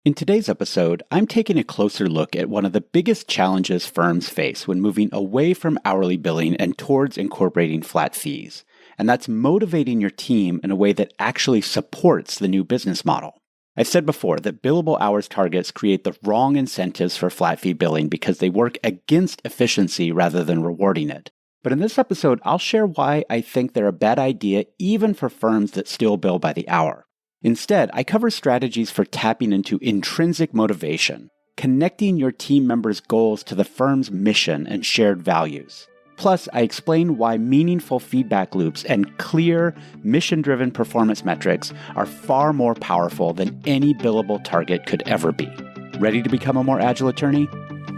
In today's episode, I'm taking a closer look at one of the biggest challenges firms face when moving away from hourly billing and towards incorporating flat fees. And that's motivating your team in a way that actually supports the new business model. I've said before that billable hours targets create the wrong incentives for flat fee billing because they work against efficiency rather than rewarding it. But in this episode, I'll share why I think they're a bad idea even for firms that still bill by the hour. Instead, I cover strategies for tapping into intrinsic motivation, connecting your team members' goals to the firm's mission and shared values. Plus, I explain why meaningful feedback loops and clear, mission-driven performance metrics are far more powerful than any billable target could ever be. Ready to become a more agile attorney?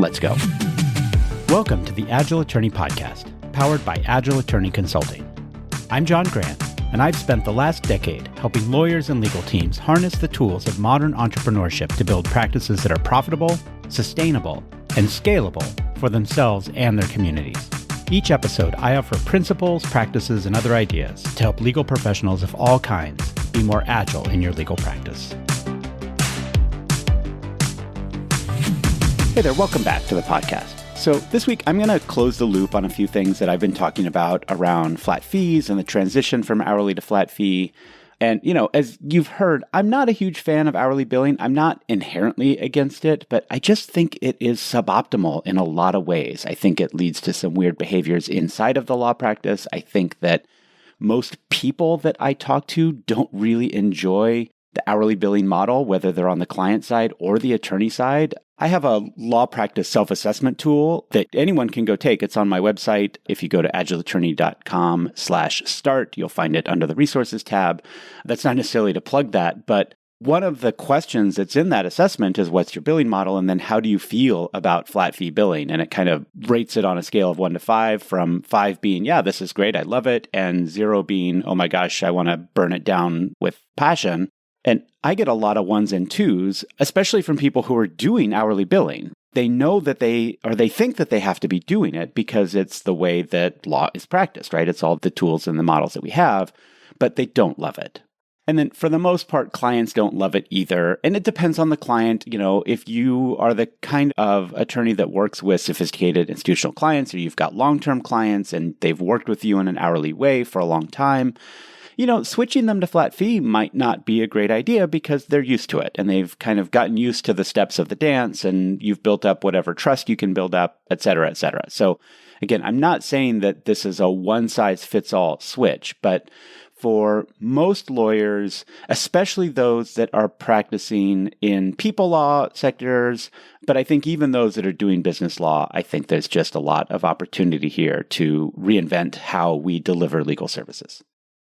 Let's go. Welcome to the Agile Attorney Podcast, powered by Agile Attorney Consulting. I'm John Grant, and I've spent the last decade helping lawyers and legal teams harness the tools of modern entrepreneurship to build practices that are profitable, sustainable, and scalable for themselves and their communities. Each episode, I offer principles, practices, and other ideas to help legal professionals of all kinds be more agile in your legal practice. Hey there, welcome back to the podcast. So this week, I'm going to close the loop on a few things that I've been talking about around flat fees and the transition from hourly to flat fee. And, as you've heard, I'm not a huge fan of hourly billing. I'm not inherently against it, but I just think it is suboptimal in a lot of ways. I think it leads to some weird behaviors inside of the law practice. I think that most people that I talk to don't really enjoy the hourly billing model, whether they're on the client side or the attorney side. I have a law practice self-assessment tool that anyone can go take. It's on my website. If you go to agileattorney.com/start, you'll find it under the resources tab. That's not necessarily to plug that, but one of the questions that's in that assessment is what's your billing model? And then how do you feel about flat fee billing? And it kind of rates it on a scale of 1 to 5, from 5 being, yeah, this is great, I love it, and 0 being, oh my gosh, I want to burn it down with passion. And I get a lot of 1s and 2s, especially from people who are doing hourly billing. They know that they think that they have to be doing it because it's the way that law is practiced, right? It's all the tools and the models that we have, but they don't love it. And then for the most part, clients don't love it either. And it depends on the client. If you are the kind of attorney that works with sophisticated institutional clients, or you've got long-term clients and they've worked with you in an hourly way for a long time, switching them to flat fee might not be a great idea because they're used to it and they've kind of gotten used to the steps of the dance and you've built up whatever trust you can build up, et cetera, et cetera. So again, I'm not saying that this is a one-size-fits-all switch, but for most lawyers, especially those that are practicing in people law sectors, but I think even those that are doing business law, I think there's just a lot of opportunity here to reinvent how we deliver legal services.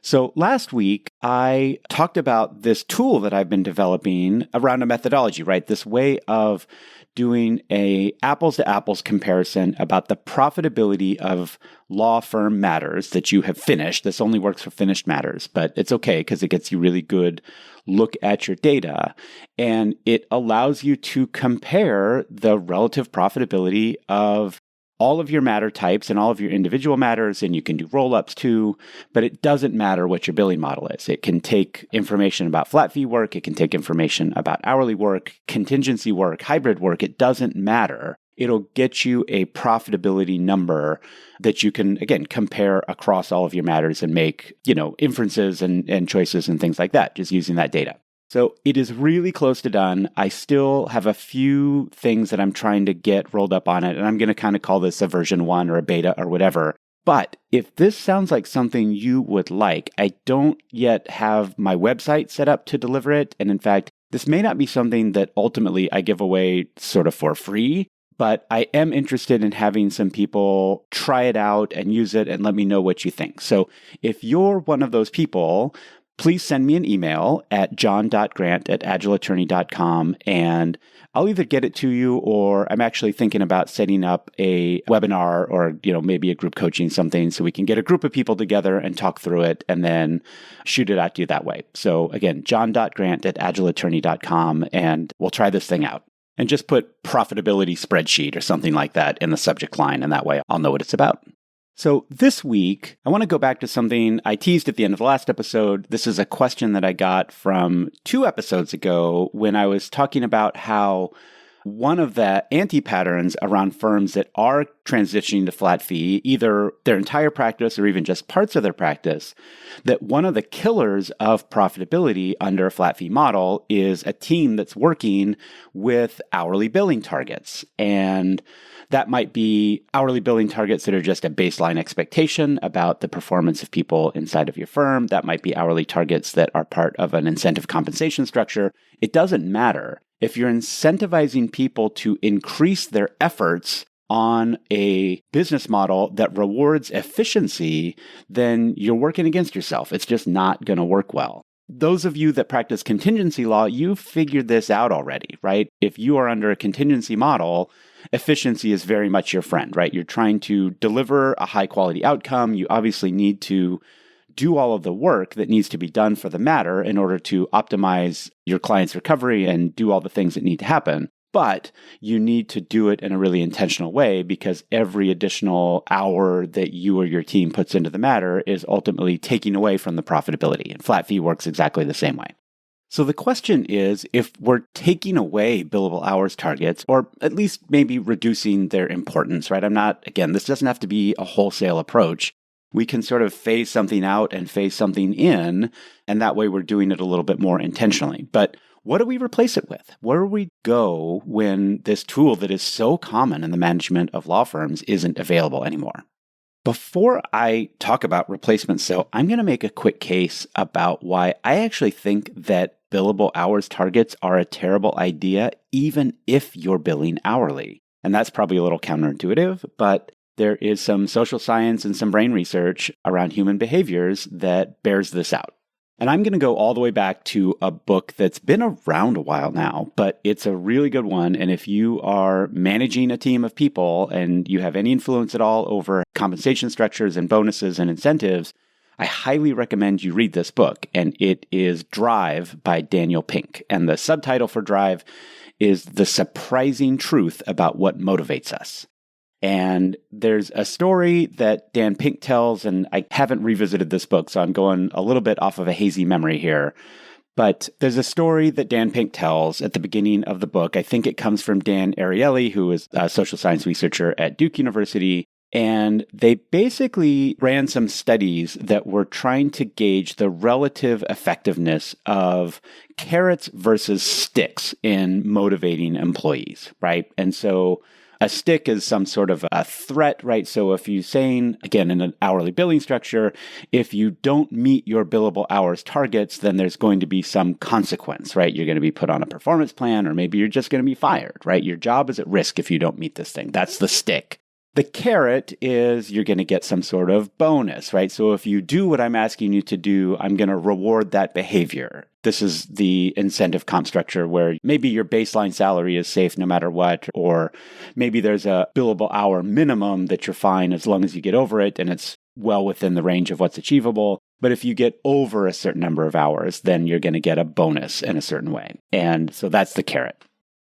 So last week, I talked about this tool that I've been developing around a methodology, right? This way of doing a apples to apples comparison about the profitability of law firm matters that you have finished. This only works for finished matters, but it's okay because it gets you really good look at your data. And it allows you to compare the relative profitability of all of your matter types and all of your individual matters, and you can do roll-ups too, but it doesn't matter what your billing model is. It can take information about flat fee work, it can take information about hourly work, contingency work, hybrid work, it doesn't matter. It'll get you a profitability number that you can, again, compare across all of your matters and make, inferences and choices and things like that, just using that data. So it is really close to done. I still have a few things that I'm trying to get rolled up on it, and I'm going to kind of call this a version 1 or a beta or whatever. But if this sounds like something you would like, I don't yet have my website set up to deliver it. And in fact, this may not be something that ultimately I give away sort of for free, but I am interested in having some people try it out and use it and let me know what you think. So if you're one of those people, please send me an email at john.grant@agileattorney.com, and I'll either get it to you or I'm actually thinking about setting up a webinar or, maybe a group coaching something so we can get a group of people together and talk through it and then shoot it out to you that way. So again, john.grant@agileattorney.com, and we'll try this thing out. And just put profitability spreadsheet or something like that in the subject line, and that way I'll know what it's about. So this week, I want to go back to something I teased at the end of the last episode. This is a question that I got from 2 episodes ago when I was talking about how one of the anti-patterns around firms that are transitioning to flat fee, either their entire practice or even just parts of their practice, that one of the killers of profitability under a flat fee model is a team that's working with hourly billing targets. And that might be hourly billing targets that are just a baseline expectation about the performance of people inside of your firm. That might be hourly targets that are part of an incentive compensation structure. It doesn't matter. If you're incentivizing people to increase their efforts on a business model that rewards efficiency, then you're working against yourself. It's just not going to work well. Those of you that practice contingency law, you've figured this out already, right? If you are under a contingency model, efficiency is very much your friend, right? You're trying to deliver a high quality outcome. You obviously need to do all of the work that needs to be done for the matter in order to optimize your client's recovery and do all the things that need to happen. But you need to do it in a really intentional way because every additional hour that you or your team puts into the matter is ultimately taking away from the profitability. And flat fee works exactly the same way. So the question is, if we're taking away billable hours targets, or at least maybe reducing their importance, right? This doesn't have to be a wholesale approach. We can sort of phase something out and phase something in, and that way we're doing it a little bit more intentionally. But what do we replace it with? Where do we go when this tool that is so common in the management of law firms isn't available anymore? Before I talk about replacements, though, I'm going to make a quick case about why I actually think that billable hours targets are a terrible idea, even if you're billing hourly. And that's probably a little counterintuitive, but there is some social science and some brain research around human behaviors that bears this out. And I'm going to go all the way back to a book that's been around a while now, but it's a really good one. And if you are managing a team of people and you have any influence at all over compensation structures and bonuses and incentives, I highly recommend you read this book. And it is Drive by Daniel Pink. And the subtitle for Drive is The Surprising Truth About What Motivates Us. And there's a story that Dan Pink tells, and I haven't revisited this book, so I'm going a little bit off of a hazy memory here. But there's a story that Dan Pink tells at the beginning of the book. I think it comes from Dan Ariely, who is a social science researcher at Duke University. And they basically ran some studies that were trying to gauge the relative effectiveness of carrots versus sticks in motivating employees, right? And so a stick is some sort of a threat, right? So if you're saying, again, in an hourly billing structure, if you don't meet your billable hours targets, then there's going to be some consequence, right? You're going to be put on a performance plan, or maybe you're just going to be fired, right? Your job is at risk if you don't meet this thing. That's the stick. The carrot is you're going to get some sort of bonus, right? So if you do what I'm asking you to do, I'm going to reward that behavior. This is the incentive comp structure where maybe your baseline salary is safe no matter what, or maybe there's a billable hour minimum that you're fine as long as you get over it and it's well within the range of what's achievable. But if you get over a certain number of hours, then you're going to get a bonus in a certain way. And so that's the carrot.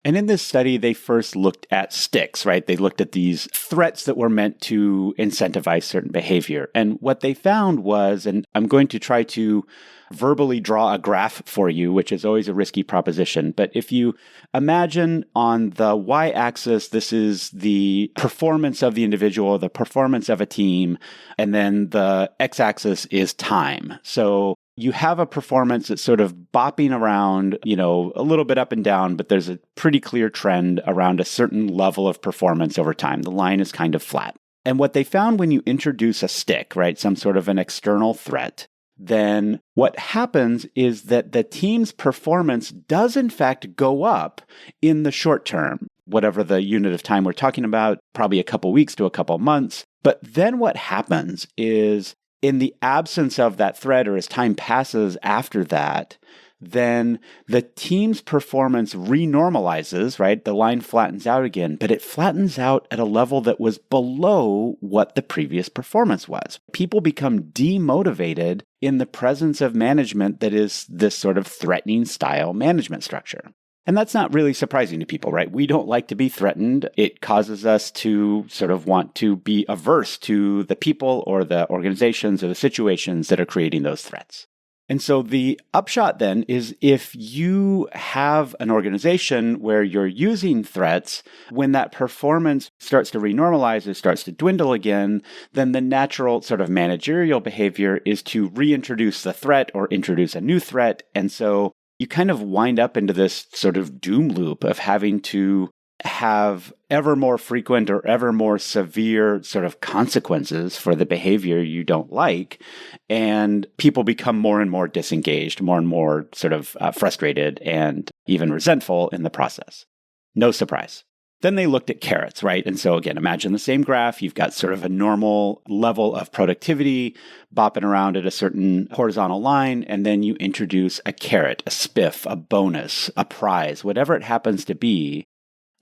And in this study, they first looked at sticks, right? They looked at these threats that were meant to incentivize certain behavior. And what they found was, and I'm going to try to verbally draw a graph for you, which is always a risky proposition. But if you imagine on the y-axis, this is the performance of the individual, the performance of a team, and then the x-axis is time. So you have a performance that's sort of bopping around, a little bit up and down, but there's a pretty clear trend around a certain level of performance over time. The line is kind of flat. And what they found when you introduce a stick, right, some sort of an external threat, then what happens is that the team's performance does in fact go up in the short term, whatever the unit of time we're talking about, probably a couple weeks to a couple months. But then what happens is, in the absence of that threat, or as time passes after that, then the team's performance renormalizes, right? The line flattens out again, but it flattens out at a level that was below what the previous performance was. People become demotivated in the presence of management that is this sort of threatening style management structure. And that's not really surprising to people, right? We don't like to be threatened. It causes us to sort of want to be averse to the people or the organizations or the situations that are creating those threats. And so the upshot then is if you have an organization where you're using threats, when that performance starts to renormalize or starts to dwindle again, then the natural sort of managerial behavior is to reintroduce the threat or introduce a new threat. And so you kind of wind up into this sort of doom loop of having to have ever more frequent or ever more severe sort of consequences for the behavior you don't like. And people become more and more disengaged, more and more sort of frustrated and even resentful in the process. No surprise. Then they looked at carrots, right? And so again, imagine the same graph. You've got sort of a normal level of productivity bopping around at a certain horizontal line, and then you introduce a carrot, a spiff, a bonus, a prize, whatever it happens to be.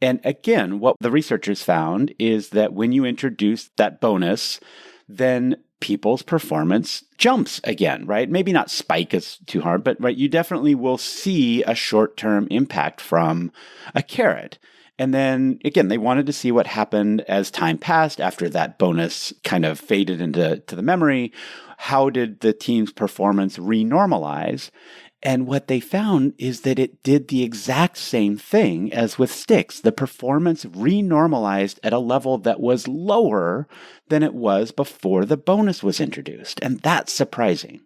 And again, what the researchers found is that when you introduce that bonus, then people's performance jumps again, right? Maybe not spike is too hard, but right, you definitely will see a short-term impact from a carrot. And then again, they wanted to see what happened as time passed after that bonus kind of faded into the memory. How did the team's performance renormalize? And what they found is that it did the exact same thing as with sticks. The performance renormalized at a level that was lower than it was before the bonus was introduced. And that's surprising.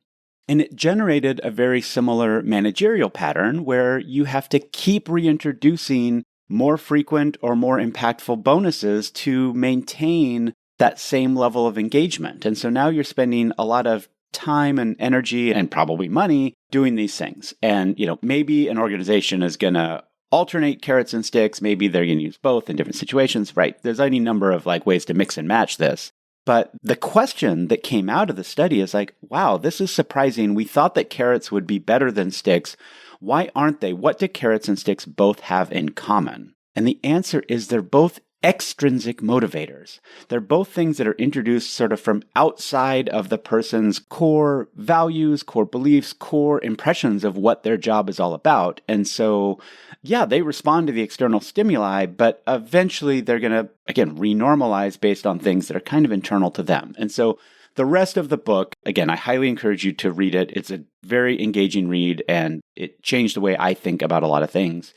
And it generated a very similar managerial pattern where you have to keep reintroducing more frequent or more impactful bonuses to maintain that same level of engagement. And so now you're spending a lot of time and energy and probably money doing these things. And, maybe an organization is going to alternate carrots and sticks. Maybe they're going to use both in different situations, right? There's any number of ways to mix and match this. But the question that came out of the study is wow, this is surprising. We thought that carrots would be better than sticks. Why aren't they? What do carrots and sticks both have in common? And the answer is they're both extrinsic motivators. They're both things that are introduced sort of from outside of the person's core values, core beliefs, core impressions of what their job is all about. And so, they respond to the external stimuli, but eventually they're going to, again, renormalize based on things that are kind of internal to them. And so the rest of the book, again, I highly encourage you to read it. It's a very engaging read, and it changed the way I think about a lot of things,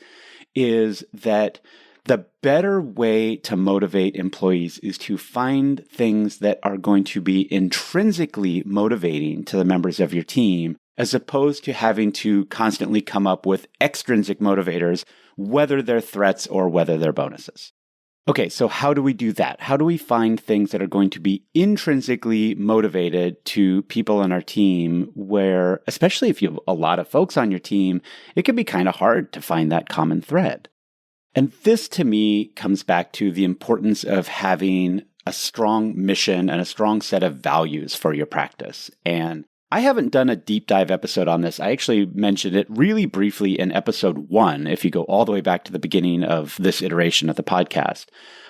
is that the better way to motivate employees is to find things that are going to be intrinsically motivating to the members of your team, as opposed to having to constantly come up with extrinsic motivators, whether they're threats or whether they're bonuses. Okay, so how do we do that? How do we find things that are going to be intrinsically motivated to people on our team where, especially if you have a lot of folks on your team, it can be kind of hard to find that common thread? And this, to me, comes back to the importance of having a strong mission and a strong set of values for your practice. And I haven't done a deep dive episode on this. I actually mentioned it really briefly in episode 1, if you go all the way back to the beginning of this iteration of the podcast.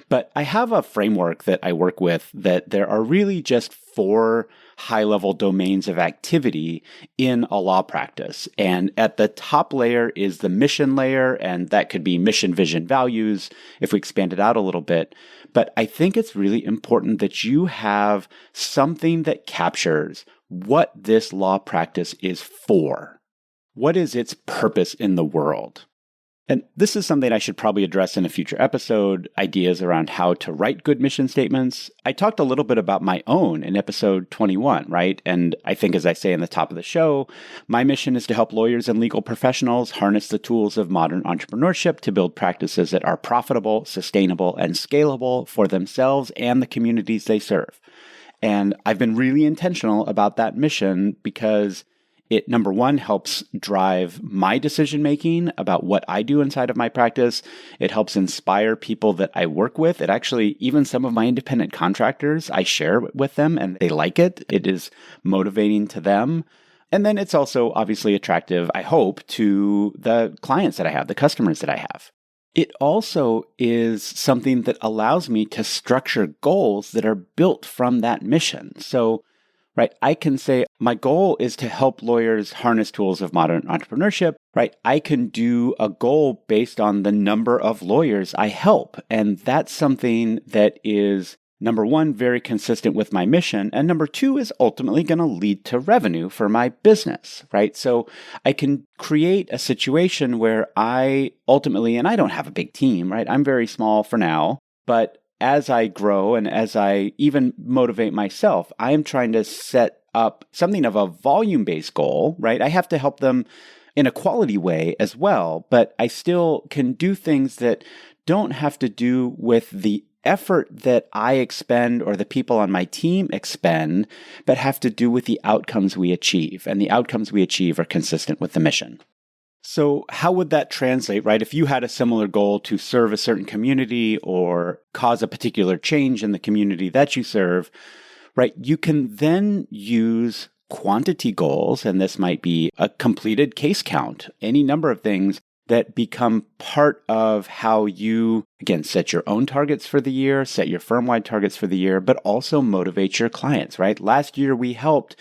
But I have a framework that I work with that there are really just 4 high-level domains of activity in a law practice. And at the top layer is the mission layer, and that could be mission, vision, values, if we expand it out a little bit. But I think it's really important that you have something that captures what this law practice is for. What is its purpose in the world? And this is something I should probably address in a future episode, ideas around how to write good mission statements. I talked a little bit about my own in episode 21, right? And I think, as I say in the top of the show, my mission is to help lawyers and legal professionals harness the tools of modern entrepreneurship to build practices that are profitable, sustainable, and scalable for themselves and the communities they serve. And I've been really intentional about that mission because it, number one, helps drive my decision-making about what I do inside of my practice. It helps inspire people that I work with. It actually, even some of my independent contractors, I share with them and they like it. It is motivating to them. And then it's also obviously attractive, I hope, to the clients that I have, the customers that I have. It also is something that allows me to structure goals that are built from that mission. So, right, I can say my goal is to help lawyers harness tools of modern entrepreneurship. right? I can do a goal based on the number of lawyers I help. And that's something that is, number one, very consistent with my mission. And number two, is ultimately going to lead to revenue for my business, right? So I can create a situation where I ultimately, and I don't have a big team, right? I'm very small for now, but as I grow and as I even motivate myself, I am trying to set up something of a volume-based goal, right? I have to help them in a quality way as well, but I still can do things that don't have to do with the effort that I expend or the people on my team expend, but have to do with the outcomes we achieve. And the outcomes we achieve are consistent with the mission. So how would that translate, right? If you had a similar goal to serve a certain community or cause a particular change in the community that you serve, right? You can then use quantity goals, and this might be a completed case count, any number of things that become part of how you, again, set your own targets for the year, set your firm-wide targets for the year, but also motivate your clients, right? Last year, we helped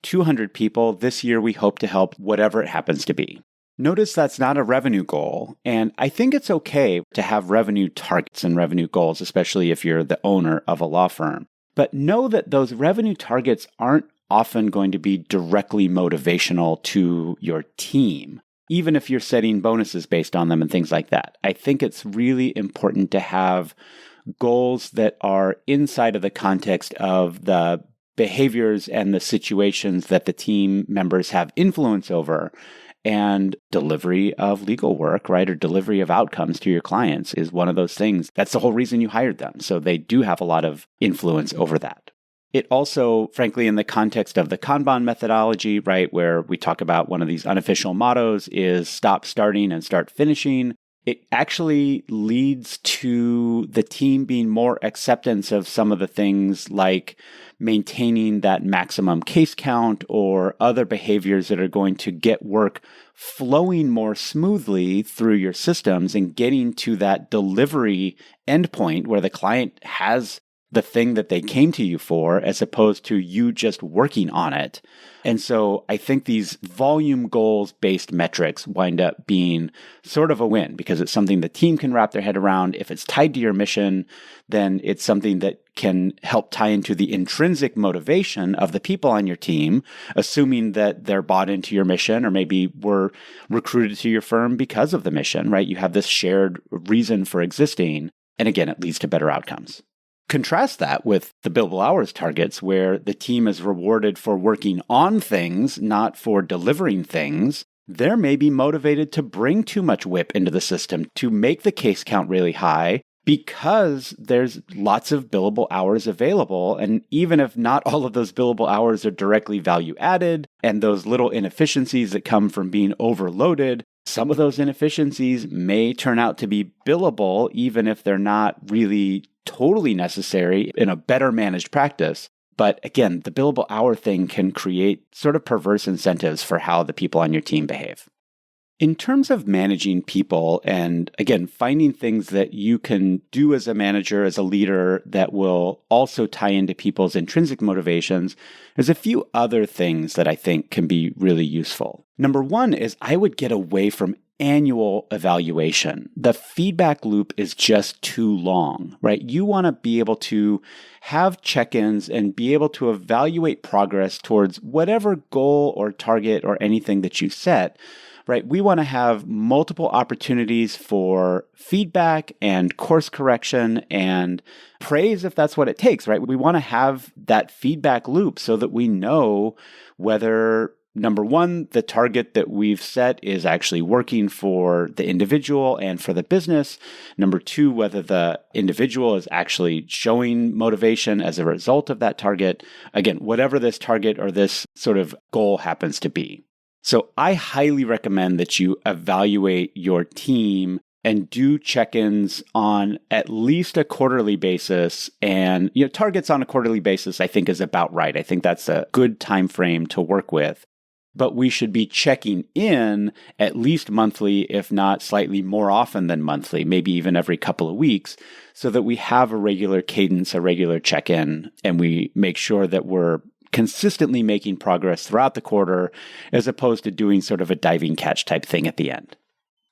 200 people. This year, we hope to help whatever it happens to be. Notice that's not a revenue goal. And I think it's okay to have revenue targets and revenue goals, especially if you're the owner of a law firm. But know that those revenue targets aren't often going to be directly motivational to your team, even if you're setting bonuses based on them and things like that. I think it's really important to have goals that are inside of the context of the behaviors and the situations that the team members have influence over. And delivery of legal work, right, or delivery of outcomes to your clients is one of those things. That's the whole reason you hired them. So they do have a lot of influence over that. It also, frankly, in the context of the Kanban methodology, right, where we talk about one of these unofficial mottos is stop starting and start finishing. It actually leads to the team being more acceptance of some of the things like maintaining that maximum case count or other behaviors that are going to get work flowing more smoothly through your systems and getting to that delivery endpoint where the client has the thing that they came to you for, as opposed to you just working on it. And so I think these volume goals-based metrics wind up being sort of a win because it's something the team can wrap their head around. If it's tied to your mission, then it's something that can help tie into the intrinsic motivation of the people on your team, assuming that they're bought into your mission or maybe were recruited to your firm because of the mission, right? You have this shared reason for existing. And again, it leads to better outcomes. Contrast that with the billable hours targets, where the team is rewarded for working on things, not for delivering things. They're maybe motivated to bring too much WIP into the system to make the case count really high because there's lots of billable hours available. And even if not all of those billable hours are directly value added and those little inefficiencies that come from being overloaded, some of those inefficiencies may turn out to be billable, even if they're not really totally necessary in a better managed practice. But again, the billable hour thing can create sort of perverse incentives for how the people on your team behave. In terms of managing people, and again, finding things that you can do as a manager, as a leader, that will also tie into people's intrinsic motivations, there's a few other things that I think can be really useful. Number one is I would get away from annual evaluation. The feedback loop is just too long, right? You want to be able to have check-ins and be able to evaluate progress towards whatever goal or target or anything that you set, right? We want to have multiple opportunities for feedback and course correction and praise if that's what it takes, right? We want to have that feedback loop so that we know whether, number one, the target that we've set is actually working for the individual and for the business. Number two, whether the individual is actually showing motivation as a result of that target. Again, whatever this target or this sort of goal happens to be. So I highly recommend that you evaluate your team and do check-ins on at least a quarterly basis. And targets on a quarterly basis, I think, is about right. I think that's a good time frame to work with. But we should be checking in at least monthly, if not slightly more often than monthly, maybe even every couple of weeks, so that we have a regular cadence, a regular check-in, and we make sure that we're consistently making progress throughout the quarter, as opposed to doing sort of a diving catch type thing at the end.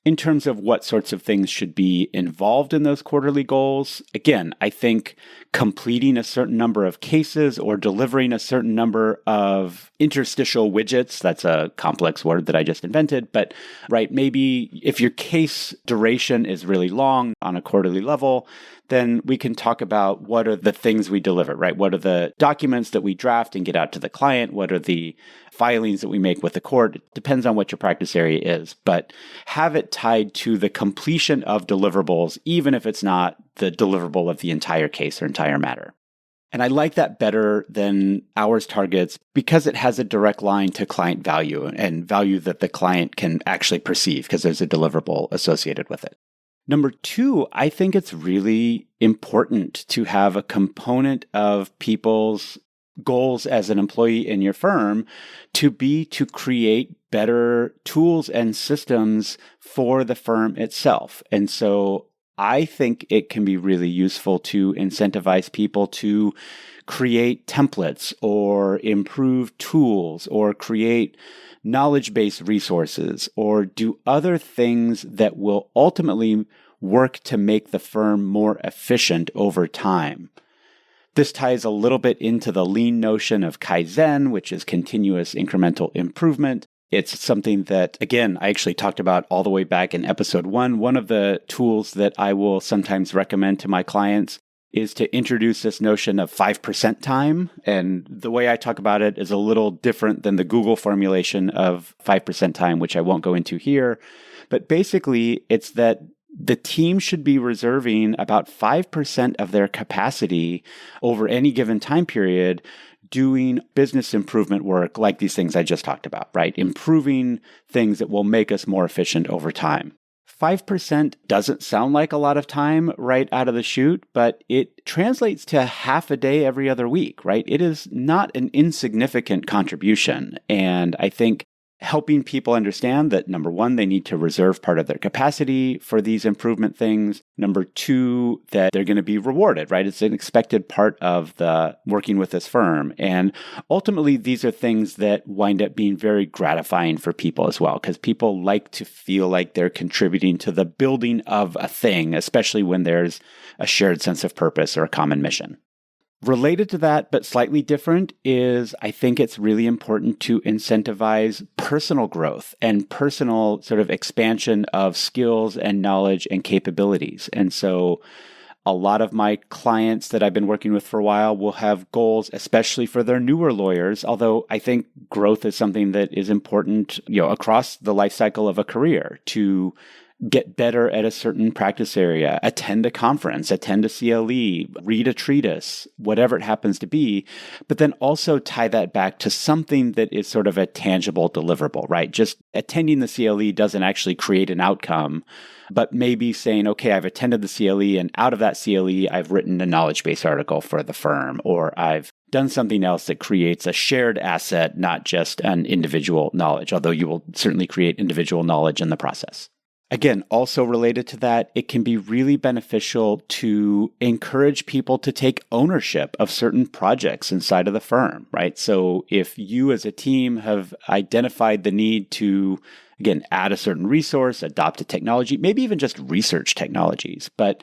In terms of what sorts of things should be involved in those quarterly goals, again, I think completing a certain number of cases or delivering a certain number of interstitial widgets, that's a complex word that I just invented, but right, maybe if your case duration is really long on a quarterly level, then we can talk about what are the things we deliver, right? What are the documents that we draft and get out to the client? What are the filings that we make with the court? It depends on what your practice area is, but have it tied to the completion of deliverables, even if it's not the deliverable of the entire case or entire matter. And I like that better than hours targets because it has a direct line to client value and value that the client can actually perceive because there's a deliverable associated with it. Number two, I think it's really important to have a component of people's goals as an employee in your firm to be to create better tools and systems for the firm itself. And so I think it can be really useful to incentivize people to create templates or improve tools or create knowledge-based resources or do other things that will ultimately work to make the firm more efficient over time. This ties a little bit into the lean notion of Kaizen, which is continuous incremental improvement. It's something that, again, I actually talked about all the way back in episode 1. One of the tools that I will sometimes recommend to my clients is to introduce this notion of 5% time. And the way I talk about it is a little different than the Google formulation of 5% time, which I won't go into here. But basically, it's that the team should be reserving about 5% of their capacity over any given time period doing business improvement work like these things I just talked about, right? Improving things that will make us more efficient over time. 5% doesn't sound like a lot of time right out of the chute, but it translates to half a day every other week, right? It is not an insignificant contribution. And I think helping people understand that, number one, they need to reserve part of their capacity for these improvement things. Number two, that they're going to be rewarded, right? It's an expected part of the working with this firm. And ultimately, these are things that wind up being very gratifying for people as well, because people like to feel like they're contributing to the building of a thing, especially when there's a shared sense of purpose or a common mission. Related to that, but slightly different, is I think it's really important to incentivize personal growth and personal sort of expansion of skills and knowledge and capabilities. And so a lot of my clients that I've been working with for a while will have goals, especially for their newer lawyers, although I think growth is something that is important, across the life cycle of a career to get better at a certain practice area, attend a conference, attend a CLE, read a treatise, whatever it happens to be, but then also tie that back to something that is sort of a tangible deliverable, right? Just attending the CLE doesn't actually create an outcome, but maybe saying, okay, I've attended the CLE and out of that CLE, I've written a knowledge base article for the firm, or I've done something else that creates a shared asset, not just an individual knowledge, although you will certainly create individual knowledge in the process. Again, also related to that, it can be really beneficial to encourage people to take ownership of certain projects inside of the firm, right? So if you as a team have identified the need to, again, add a certain resource, adopt a technology, maybe even just research technologies, but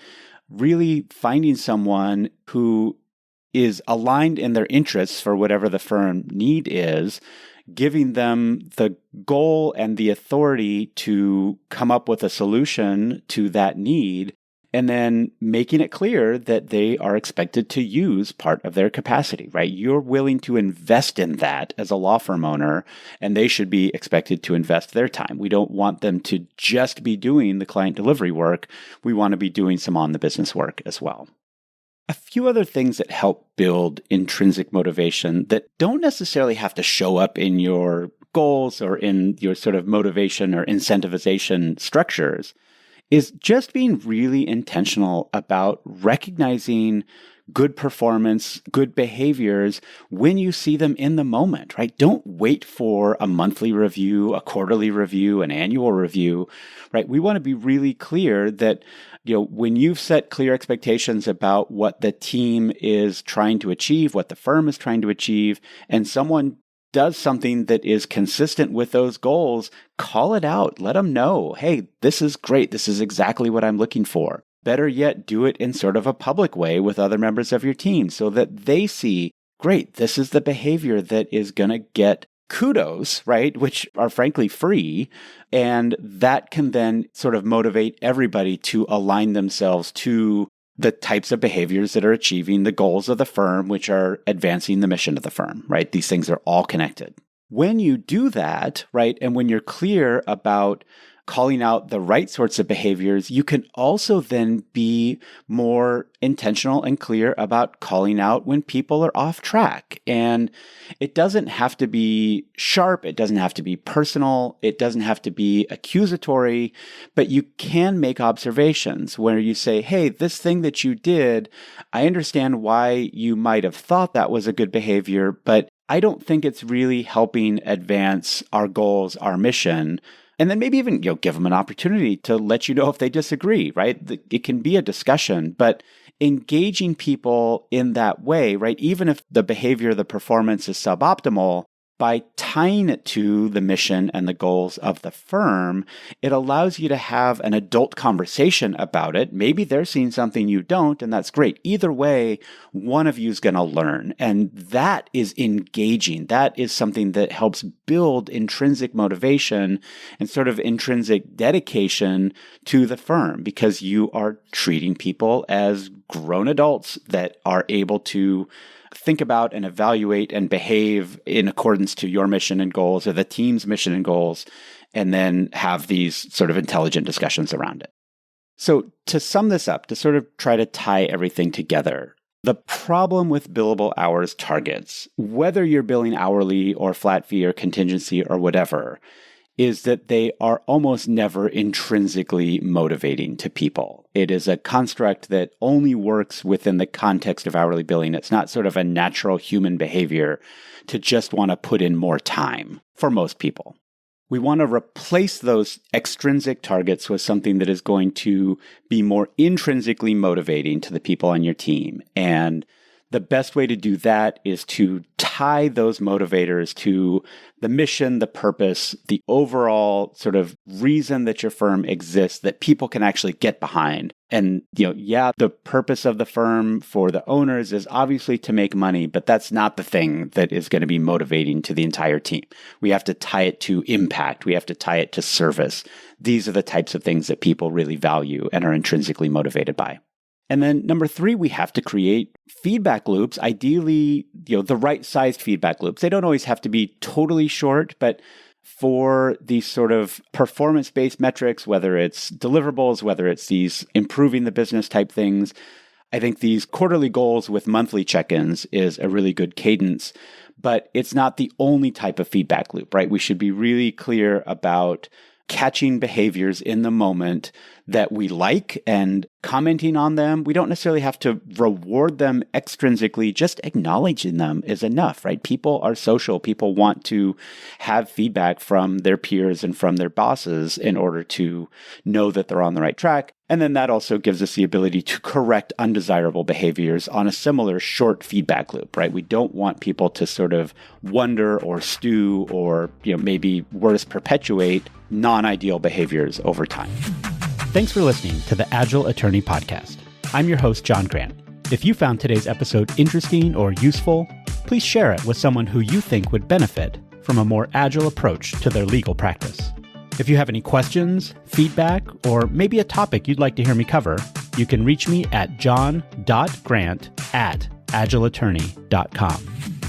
really finding someone who is aligned in their interests for whatever the firm need is, giving them the goal and the authority to come up with a solution to that need, and then making it clear that they are expected to use part of their capacity, right? You're willing to invest in that as a law firm owner, and they should be expected to invest their time. We don't want them to just be doing the client delivery work. We want to be doing some on the business work as well. A few other things that help build intrinsic motivation that don't necessarily have to show up in your goals or in your sort of motivation or incentivization structures is just being really intentional about recognizing good performance, good behaviors when you see them in the moment, right? Don't wait for a monthly review, a quarterly review, an annual review, right? We want to be really clear that, when you've set clear expectations about what the team is trying to achieve, what the firm is trying to achieve, and someone does something that is consistent with those goals, call it out. Let them know, hey, this is great. This is exactly what I'm looking for. Better yet, do it in sort of a public way with other members of your team so that they see, great, this is the behavior that is going to get kudos, right? Which are frankly free. And that can then sort of motivate everybody to align themselves to the types of behaviors that are achieving the goals of the firm, which are advancing the mission of the firm, right? These things are all connected. When you do that, right, and when you're clear about calling out the right sorts of behaviors, you can also then be more intentional and clear about calling out when people are off track. And it doesn't have to be sharp. It doesn't have to be personal. It doesn't have to be accusatory, but you can make observations where you say, hey, this thing that you did, I understand why you might have thought that was a good behavior, but I don't think it's really helping advance our goals, our mission. And then maybe even give them an opportunity to let you know if they disagree, right? It can be a discussion, but engaging people in that way, right? Even if the behavior, the performance is suboptimal, by tying it to the mission and the goals of the firm, it allows you to have an adult conversation about it. Maybe they're seeing something you don't, and that's great. Either way, one of you is going to learn. And that is engaging. That is something that helps build intrinsic motivation and sort of intrinsic dedication to the firm because you are treating people as grown adults that are able to think about and evaluate and behave in accordance to your mission and goals or the team's mission and goals, and then have these sort of intelligent discussions around it. So to sum this up, to sort of try to tie everything together, the problem with billable hours targets, whether you're billing hourly or flat fee or contingency or whatever, is that they are almost never intrinsically motivating to people. It is a construct that only works within the context of hourly billing. It's not sort of a natural human behavior to just want to put in more time for most people. We want to replace those extrinsic targets with something that is going to be more intrinsically motivating to the people on your team. And the best way to do that is to tie those motivators to the mission, the purpose, the overall sort of reason that your firm exists that people can actually get behind. And, the purpose of the firm for the owners is obviously to make money, but that's not the thing that is going to be motivating to the entire team. We have to tie it to impact. We have to tie it to service. These are the types of things that people really value and are intrinsically motivated by. And then number 3, we have to create feedback loops, ideally, the right sized feedback loops. They don't always have to be totally short, but for these sort of performance-based metrics, whether it's deliverables, whether it's these improving the business type things, I think these quarterly goals with monthly check-ins is a really good cadence, but it's not the only type of feedback loop, right? We should be really clear about catching behaviors in the moment that we like and commenting on them. We don't necessarily have to reward them extrinsically. Just acknowledging them is enough, right? People are social. People want to have feedback from their peers and from their bosses in order to know that they're on the right track. And then that also gives us the ability to correct undesirable behaviors on a similar short feedback loop, right? We don't want people to sort of wonder or stew or, maybe worse, perpetuate non-ideal behaviors over time. Thanks for listening to the Agile Attorney Podcast. I'm your host, John Grant. If you found today's episode interesting or useful, please share it with someone who you think would benefit from a more agile approach to their legal practice. If you have any questions, feedback, or maybe a topic you'd like to hear me cover, you can reach me at john.grant@agileattorney.com.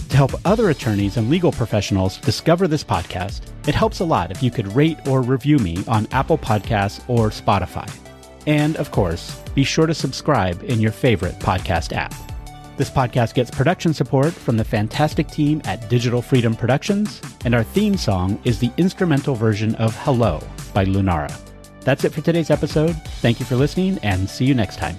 To help other attorneys and legal professionals discover this podcast, it helps a lot if you could rate or review me on Apple Podcasts or Spotify. And of course, be sure to subscribe in your favorite podcast app. This podcast gets production support from the fantastic team at Digital Freedom Productions, and our theme song is the instrumental version of Hello by Lunara. That's it for today's episode. Thank you for listening, and see you next time.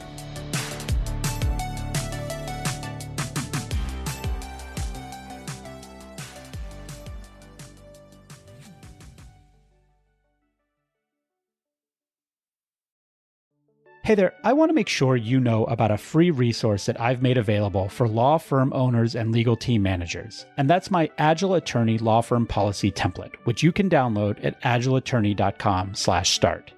Hey there, I want to make sure you know about a free resource that I've made available for law firm owners and legal team managers, and that's my Agile Attorney Law Firm Policy Template, which you can download at agileattorney.com/start.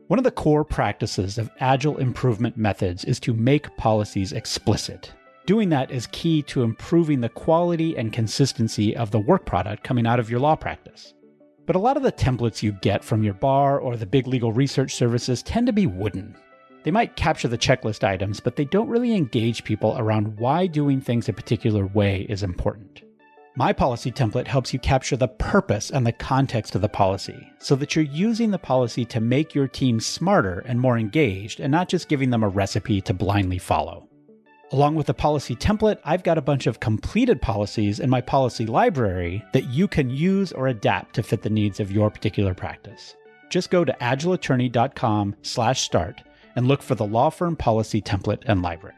One of the core practices of Agile improvement methods is to make policies explicit. Doing that is key to improving the quality and consistency of the work product coming out of your law practice. But a lot of the templates you get from your bar or the big legal research services tend to be wooden. They might capture the checklist items, but they don't really engage people around why doing things a particular way is important. My policy template helps you capture the purpose and the context of the policy, so that you're using the policy to make your team smarter and more engaged, and not just giving them a recipe to blindly follow. Along with the policy template, I've got a bunch of completed policies in my policy library that you can use or adapt to fit the needs of your particular practice. Just go to agileattorney.com/start and look for the Law Firm Policy Template and Library.